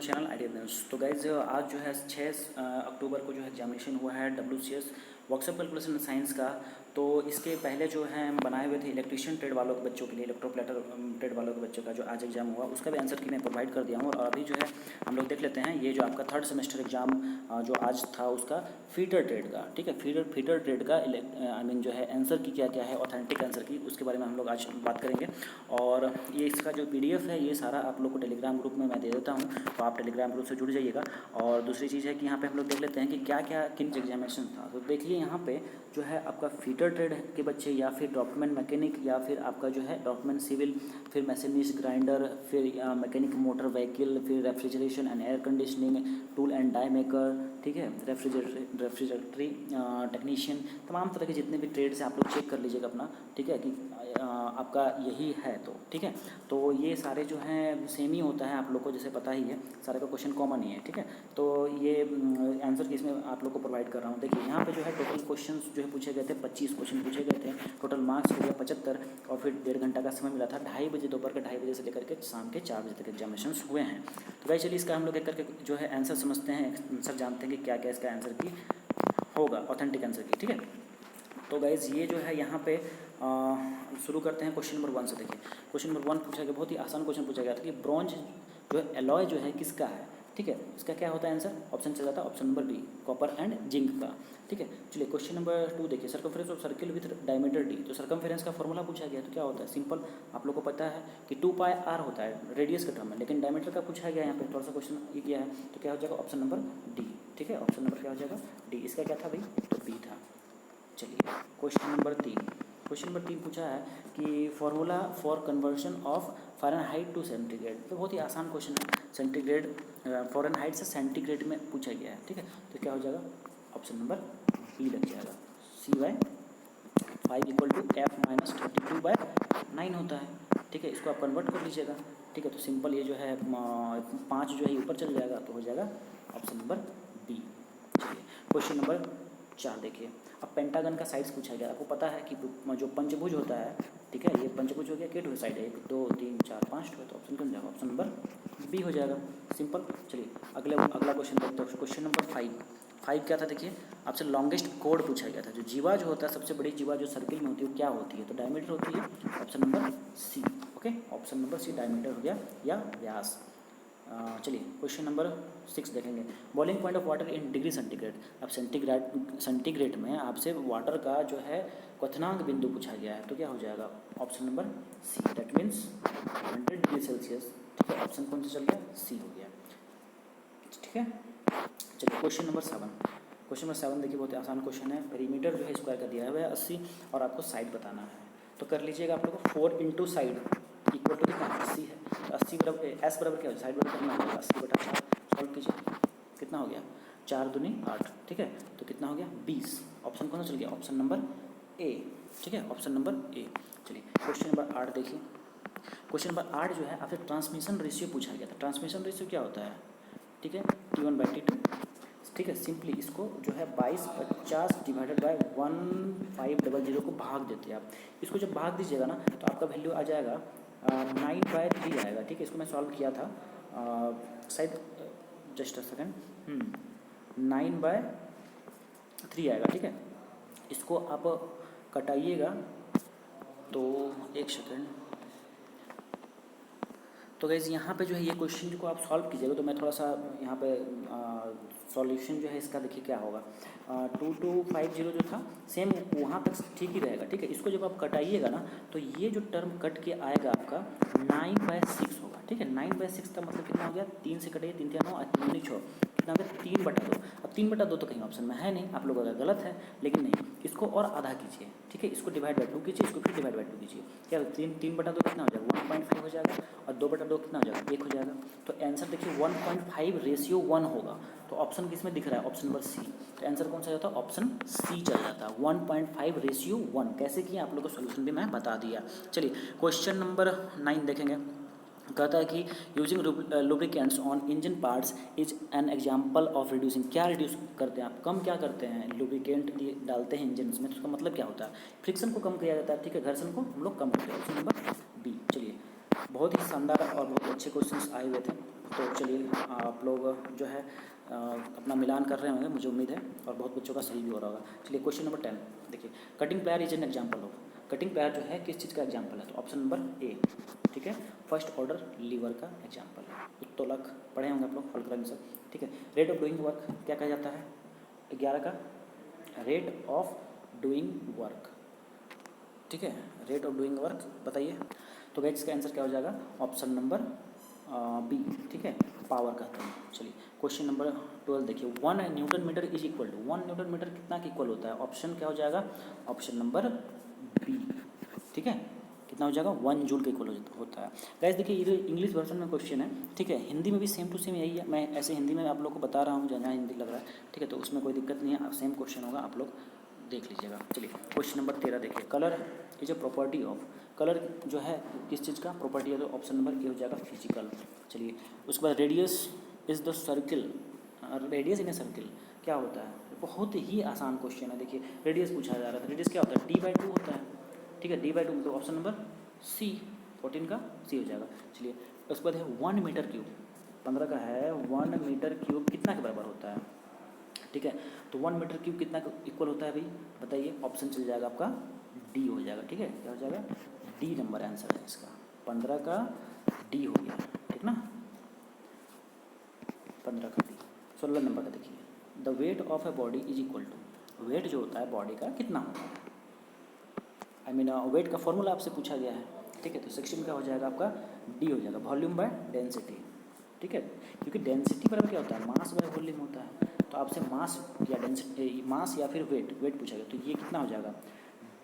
Channel idea news. तो guys आज जो है 6 अक्टूबर को जो है एग्जामिनेशन हुआ है WCS वर्कशॉप कैलकुलेशन साइंस का। तो इसके पहले जो है हम बनाए हुए थे इलेक्ट्रीशियन ट्रेड वालों के बच्चों के लिए, इलेक्ट्रोप्लेटर ट्रेड वालों के बच्चों का जो आज एग्जाम हुआ उसका भी आंसर की मैं प्रोवाइड कर दिया हूँ। और अभी जो है हम लोग देख लेते हैं ये जो आपका थर्ड सेमेस्टर एग्जाम जो आज था उसका फीटर ट्रेड का, ठीक है, फीटर ट्रेड का आई मीन जो है आंसर की क्या क्या है, ऑथेंटिक आंसर की, उसके बारे में हम लोग आज बात करेंगे। और ये इसका जो PDF है ये सारा आप लोग को टेलीग्राम ग्रुप में मैं दे देता हूँ, तो आप टेलीग्राम ग्रुप से जुड़ जाइएगा। और दूसरी चीज़ है कि यहाँ पे हम लोग देख लेते हैं कि क्या क्या किन एग्जामिनेशन था। तो देखिए यहाँ पे जो है आपका फीटर ट्रेड के बच्चे या फिर डॉक्यूमेंट मैकेनिक या फिर आपका जो है डॉक्यूमेंट सिविल, फिर मैशिनिस्ट ग्राइंडर, फिर मैकेनिक मोटर व्हीकल, फिर refrigeration and air conditioning, tool and die maker, ठीक है, रेफ्रिजरेटरी टेक्नीशियन, तमाम तरह के जितने भी ट्रेड से आप लोग चेक कर लीजिएगा अपना, ठीक है, कि आपका यही है तो ठीक है। तो ये सारे जो हैं सेम ही होता है, आप लोग को जैसे पता ही है, सारे का क्वेश्चन कॉमन ही है, ठीक है। तो ये आंसर की इसमें आप लोग को प्रोवाइड कर रहा हूँ। देखिए यहाँ पे जो है टोटल क्वेश्चन जो है पूछे गए थे, 25 क्वेश्चन पूछे गए थे, टोटल मार्क्स हो गया 75 और फिर 1.5 घंटा का समय मिला था। 2:30 बजे, दोपहर के 2:30 बजे से लेकर के शाम के 4 बजे तक एग्जामिनेशन हुए हैं। तो भाई चलिए इसका हम लोग एक करके जो है आंसर समझते हैं, आंसर जानते हैं कि क्या क्या इसका आंसर की होगा, ऑथेंटिक आंसर की, ठीक है। तो गाइज ये जो है यहाँ पे शुरू करते हैं क्वेश्चन नंबर 1 से। देखिए क्वेश्चन नंबर 1 पूछा गया, बहुत ही आसान क्वेश्चन पूछा गया था कि ब्रॉन्ज जो है एलॉय जो है किसका है, ठीक है। इसका क्या होता है आंसर, ऑप्शन चल जाता है option number B, copper and zinc का, ठीक है। चलिए क्वेश्चन नंबर 2 देखिए, circumference of circle with diameter d। तो सर्कमफेरेंस का फॉर्मूला पूछा गया तो क्या होता है, सिंपल, आप लोग को पता है कि 2πr होता है रेडियस का टर्म में, लेकिन डायमीटर का पूछा गया यहाँ पे थोड़ा सा क्वेश्चन ये किया है, तो क्या हो जाएगा ऑप्शन नंबर डी, ठीक है। ऑप्शन नंबर क्या हो जाएगा डी। इसका क्या था भाई, तो बी था। चलिए क्वेश्चन नंबर 3 पूछा है कि formula for conversion of Fahrenheit to centigrade. तो बहुत ही आसान क्वेश्चन है, सेंटीग्रेड फ़ारेनहाइट से सेंटीग्रेड में पूछा गया है, ठीक है। तो क्या हो जाएगा ऑप्शन नंबर बी लग जाएगा, CY 5 = F-32/9 होता है, ठीक है। इसको आप कन्वर्ट कर लीजिएगा, ठीक है। तो सिंपल ये जो है 5 जो है ऊपर चल जाएगा, तो हो जाएगा ऑप्शन नंबर बी। चलिए क्वेश्चन नंबर 4 देखिए, अब पेंटागन का साइड्स पूछा गया। आपको पता है कि जो पंचभुज होता है, ठीक है, ये पंचभुज हो गया, कितने साइड है, 1 2 3 4 5 है, तो ऑप्शन कौन जाएगा, ऑप्शन नंबर बी हो जाएगा, सिंपल। चलिए अगला क्वेश्चन देखते हैं, क्वेश्चन नंबर 5 क्या था देखिए, आपसे लॉन्गेस्ट कोड पूछा गया था। जो जीवा जो होता है, सबसे बड़ी जीवा जो सर्किल में होती है वो क्या होती है, तो डायमीटर होती है, option number C, okay, option number C diameter हो गया या व्यास। चलिए क्वेश्चन नंबर 6 देखेंगे, boiling point of water in degree centigrade. अब सेंटीग्रेड में आपसे वाटर का जो है क्वथनांक बिंदु पूछा गया है, तो क्या हो जाएगा option number C, that means 100 degree Celsius, ठीक है। ऑप्शन कौन सा चल गया, सी हो गया, ठीक है। चलिए क्वेश्चन नंबर 7 देखिए, बहुत आसान क्वेश्चन है। पेरीमीटर जो है स्क्वायर का दिया हुआ है 80 और आपको साइड बताना है, तो कर लीजिएगा आप लोग 4 × साइड इक्वल टू कितना 80 है, तो 80 बराबर एस बराबर क्या हो, साइड बराबर कितना होगा 80/4, सॉल्व कीजिए, कितना हो गया 4 दूनी 8, ठीक है। तो कितना हो गया 20, ऑप्शन कौन सा चल गया, ऑप्शन नंबर ए, ठीक है, ऑप्शन नंबर ए। चलिए क्वेश्चन नंबर 8 देखिए, क्वेश्चन नंबर 8 जो है आपसे ट्रांसमिशन रेशियो पूछा गया था। ट्रांसमिशन रेशियो क्या होता है, ठीक है, T1/T2, ठीक है। सिंपली इसको जो है 2250 डिवाइडेड बाय 1500 को भाग देते हैं आप। इसको जब भाग दीजिएगा ना तो आपका वैल्यू आ जाएगा 9/3 आएगा, ठीक है। इसको मैं सॉल्व किया था शायद, जस्ट अ सेकेंड, 9/3 आएगा, ठीक है। इसको आप कटाइएगा तो 1 सेकेंड, तो गाइज यहाँ पे जो है ये क्वेश्चन को आप सॉल्व कीजिएगा, तो मैं थोड़ा सा यहाँ पे सॉल्यूशन जो है इसका देखिए क्या होगा, 2250 जो था सेम वहाँ तक ठीक ही रहेगा, ठीक है। इसको जब आप कटाइएगा ना तो ये जो टर्म कट के आएगा आपका 9/6 होगा, ठीक है। 9/6 का मतलब कितना हो गया, 3 से कटिए, 3 × 9 और 3 × 6 कितना हो गया 3/2। अब 3/2 तो कहीं ऑप्शन में है नहीं, आप लोगों का गलत है, लेकिन नहीं, इसको और आधा कीजिए, ठीक है। इसको डिवाइड बाय 2 कीजिए, इसको फिर डिवाइड बाय 2 कीजिए, क्या 3/2 कितना हो जाएगा 1.5 हो जाएगा, और 2/2 कितना हो जाएगा 1 हो जाएगा। तो आंसर देखिए 1.5:1 होगा, तो ऑप्शन किस में दिख रहा है, ऑप्शन नंबर सी। तो आंसर कौन सा होता है, ऑप्शन सी चल जाता है, 1.5:1। कैसे किया आप लोगों को सोल्यूशन भी मैं बता दिया। चलिए क्वेश्चन नंबर 9 देखेंगे, कहता है कि using lubricants on engine parts is an example of reducing. क्या रिड्यूस करते हैं आप, कम क्या करते हैं, लुब्रिकेंट डालते हैं इंजन में, तो उसका मतलब क्या होता है, फ्रिक्शन को कम किया जाता है, ठीक है, घर्षण को हम लोग कम करते हैं, ऑप्शन नंबर बी। चलिए बहुत ही शानदार और बहुत अच्छे क्वेश्चंस आए हुए थे। तो चलिए आप लोग जो है अपना मिलान कर रहे होंगे, मुझे उम्मीद है, और बहुत बच्चों का सही भी हो रहा होगा। चलिए क्वेश्चन नंबर 10 देखिए, cutting plier is an example of. Cutting plier जो है किस चीज़ का एग्जाम्पल है? तो ऑप्शन नंबर ए, ठीक है, फर्स्ट ऑर्डर लीवर का एग्जाम्पल है। उत्तोलक पढ़े होंगे आप लोग, हल करेंगे सर, ठीक है। रेट ऑफ डूइंग वर्क क्या कहा जाता है? 11 का रेट ऑफ डूइंग वर्क, ठीक है, रेट ऑफ डूइंग वर्क बताइए। तो गाइस इसका आंसर क्या हो जाएगा? ऑप्शन नंबर बी, ठीक है, पावर कहते हैं। चलिए क्वेश्चन नंबर 12 देखिए, 1 newton metre is equal to, 1 newton metre कितना के इक्वल होता है? ऑप्शन क्या हो जाएगा? ऑप्शन नंबर बी, ठीक है, कितना हो जाएगा? 1 जूल के इक्वल होता है। गाइस देखिए ये इंग्लिश वर्जन में क्वेश्चन है, ठीक है, हिंदी में भी सेम टू सेम यही है। मैं ऐसे हिंदी में आप लोग को बता रहा हूँ जहाँ हिंदी लग रहा है, ठीक है, तो उसमें कोई दिक्कत नहीं है, सेम क्वेश्चन होगा, आप लोग देख लीजिएगा। चलिए क्वेश्चन नंबर 13 देखिए, colour is a property of. Colour जो है किस चीज़ का प्रॉपर्टी है? तो ऑप्शन नंबर ए हो जाएगा फिजिकल। चलिए उसके बाद radius is the circle, radius in a circle क्या होता है? बहुत ही आसान क्वेश्चन है। देखिए रेडियस पूछा जा रहा था, रेडियस क्या होता है? d/2 होता है, ठीक है, d/2, तो ऑप्शन नंबर सी, 14 का सी हो जाएगा। चलिए उसके बाद है 1 मीटर क्यूब, 15 का है, 1 मीटर क्यूब कितना के बराबर होता है? ठीक है, तो 1 मीटर क्यूब कितना इक्वल होता है भाई बताइए? ऑप्शन चल जाएगा आपका डी हो जाएगा, ठीक है, क्या हो जाएगा? डी नंबर आंसर है इसका, 15 का डी हो गया, ठीक ना, 15 का डी। 16 नंबर का देखिए, the weight of a body is equal to, weight जो होता है बॉडी का कितना होता है? आई मीन वेट का फॉर्मूला आपसे पूछा गया है, ठीक है, तो सेक्शन क्या हो जाएगा आपका? डी हो जाएगा, वॉल्यूम बाय डेंसिटी, ठीक है, क्योंकि डेंसिटी बराबर क्या होता है? मास बाय वॉल्यूम होता है। तो आपसे मास या डेंसिटी, मास या फिर वेट पूछा गया, तो ये कितना हो जाएगा?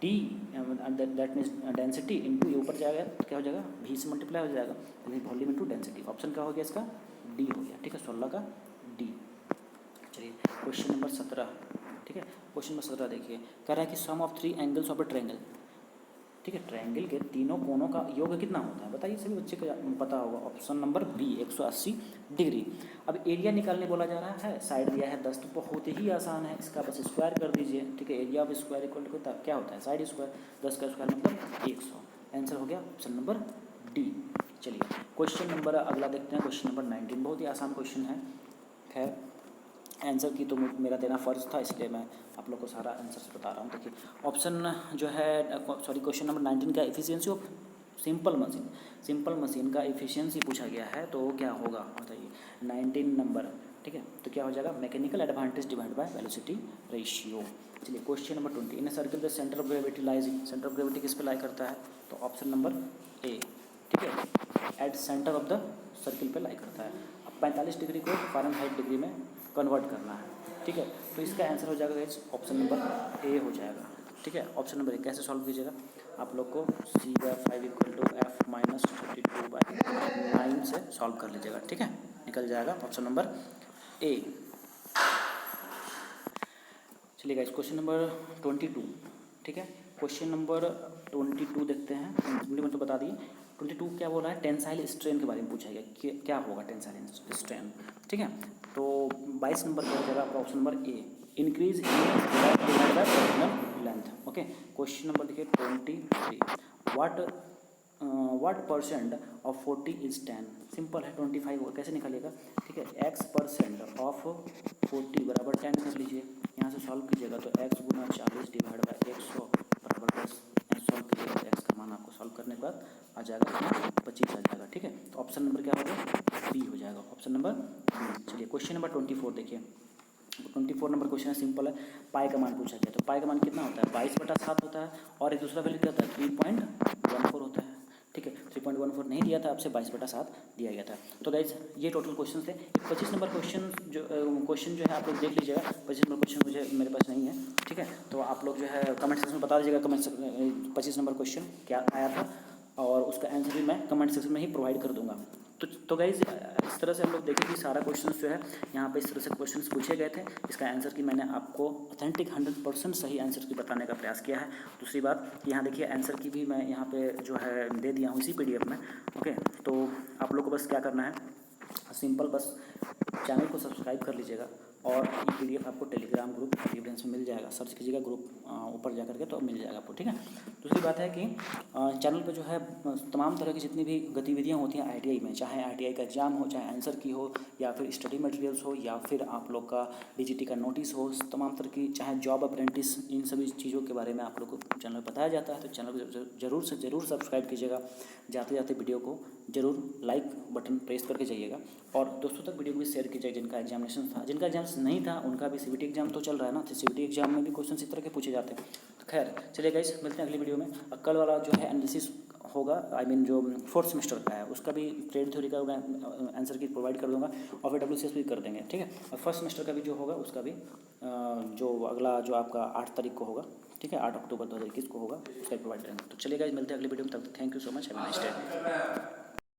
D, that means density into ये ऊपर जाएगा तो क्या हो जाएगा? भी से मल्टीप्लाई हो जाएगा, तो वॉल्यूम इंटू डेंसिटी। ऑप्शन क्या हो गया इसका? डी हो गया, ठीक है, 16 का डी। चलिए क्वेश्चन नंबर 17, ठीक है, क्वेश्चन नंबर 17 देखिए, कह रहा है कि sum of 3 angles of a triangle, ठीक है, ट्रायंगल के तीनों कोनों का योग कितना होता है? बताइए, सभी बच्चे को पता होगा। Option number B, 180 degree. अब एरिया निकालने बोला जा रहा है, साइड दिया है 10, तो बहुत ही आसान है, इसका बस स्क्वायर कर दीजिए, ठीक है, area of square equal to क्या होता है? साइड स्क्वायर, 10 का स्क्वायर मतलब 100, आंसर हो गया ऑप्शन नंबर डी। चलिए क्वेश्चन नंबर अगला देखते हैं, क्वेश्चन नंबर 19, बहुत ही आसान क्वेश्चन है, खैर आंसर की तो मेरा देना फ़र्ज़ था, इसलिए मैं आप लोग को सारा आंसर बता रहा हूँ। देखिए ऑप्शन जो है, सॉरी, क्वेश्चन नंबर 19 का efficiency of simple machine, simple machine का एफिशिएंसी पूछा गया है, तो क्या होगा बताइए? 19 नंबर, ठीक है, तो क्या हो जाएगा? Mechanical advantage divide by velocity ratio. चलिए question number 20, in circle the centre of gravity lies, centre of gravity किस पे लाई करता है? तो ऑप्शन नंबर ए, ठीक है, at centre of the circle पे लाई करता है। अब 45 डिग्री को फ़ारेनहाइट डिग्री में कन्वर्ट करना है, ठीक है, तो इसका आंसर हो जाएगा गाइस ऑप्शन नंबर ए हो जाएगा, ठीक है, ऑप्शन नंबर ए। कैसे सॉल्व कीजिएगा? आप लोग को c/5 equal to f minus 32/9 से सॉल्व कर लीजिएगा, ठीक है, निकल जाएगा ऑप्शन नंबर ए। चलिए गाइस क्वेश्चन नंबर 22, ठीक है, क्वेश्चन नंबर 22 देखते हैं, मतलब बता दिए। 22 क्या बोल रहा है? टेंसाइल स्ट्रेन के बारे में पूछा गया कि क्या होगा टेंसाइल स्ट्रेन, ठीक है, तो 22 नंबर क्या हो जाएगा आपका? Option number A, increase divide by original length. Okay, question number देखिए 23, what percent of 40 is 10? Simple है, 25 होगा, कैसे निकालिएगा? ठीक है, x% ऑफ 40 बराबर 10 कर लीजिए, यहाँ से सॉल्व कीजिएगा तो x गुना 40 डिवाइड बाई 100 बराबर 10, सॉल्व कीजिएगा तो x का मान आपको सॉल्व करने के बाद आ जाएगा 25 आ जाएगा, ठीक है, तो ऑप्शन नंबर क्या होगा? बी हो जाएगा, ऑप्शन नंबर बी। चलिए क्वेश्चन नंबर 24 देखिए, 24 नंबर क्वेश्चन है, सिंपल है, पाई का मान पूछा गया, तो पाई का मान कितना होता है? 22/7 होता है, और एक दूसरा वैल्यू क्या होता है? 3.14 होता है, ठीक है, 3.14 नहीं दिया था, आपसे 22/7 दिया गया था। तो गाइज ये टोटल क्वेश्चन थे। 25 नंबर क्वेश्चन जो है आप लोग देख लीजिएगा, 25 नंबर क्वेश्चन मुझे मेरे पास नहीं है, ठीक है, तो आप लोग जो है कमेंट सेक्शन में बता दीजिएगा, 25 नंबर क्वेश्चन क्या आया था, और उसका आंसर भी मैं कमेंट सेक्शन में ही प्रोवाइड कर दूंगा। तो गाइज इस तरह से हम लोग देखें कि सारा क्वेश्चन जो है यहाँ पे इस तरह से क्वेश्चन पूछे गए थे, इसका आंसर की मैंने आपको ऑथेंटिक 100% सही आंसर की बताने का प्रयास किया है। दूसरी बात कि यहाँ देखिए आंसर की भी मैं यहाँ पे जो है दे दिया हूँ इसी PDF में। ओके, तो आप लोग को बस क्या करना है, सिंपल बस चैनल को सब्सक्राइब कर लीजिएगा, और ये PDF आपको टेलीग्राम ग्रुप टेलीग्राम में मिल जाएगा, सर्च कीजिएगा ग्रुप ऊपर जा करके तो मिल जाएगा आपको, ठीक है। दूसरी बात है कि चैनल पे जो है तमाम तरह की जितनी भी गतिविधियाँ होती हैं ITI में, चाहे ITI का एग्ज़ाम हो, चाहे आंसर की हो, या फिर स्टडी मटेरियल्स हो, या फिर आप लोग का DGT का नोटिस हो, तमाम तरह की, चाहे जॉब अप्रेंटिस, इन सभी चीज़ों के बारे में आप लोग को चैनल बताया जाता है। तो चैनल को ज़रूर से ज़रूर सब्सक्राइब कीजिएगा। जाते जाते वीडियो को ज़रूर लाइक बटन प्रेस करके जाइएगा, और दोस्तों तक वीडियो को भी शेयर कीजिएगा जिनका एग्जामिनेशन था। जिनका एग्जाम्स नहीं था उनका भी CBT एग्जाम तो चल रहा है ना, तो CBT एग्जाम में भी क्वेश्चन इस तरह के पूछे जाते हैं। तो खैर चलिए गाइस, मिलते हैं अगली वीडियो में। कल वाला जो है एनालिसिस होगा, आई मीन जो 4th सेमेस्टर का है उसका भी ट्रेड थ्योरी का आंसर की प्रोवाइड कर दूंगा, और फिर WCS भी कर देंगे, ठीक है। और फर्स्ट सेमेस्टर का भी जो होगा उसका भी जो अगला जो आपका 8 तारीख को होगा, ठीक है, 8 अक्टूबर 2021 को होगा, उसका प्रोवाइड करेंगे। तो चलिए गाइस, मिलते हैं अगली वीडियो में, तब तक thank you so much, have a nice day.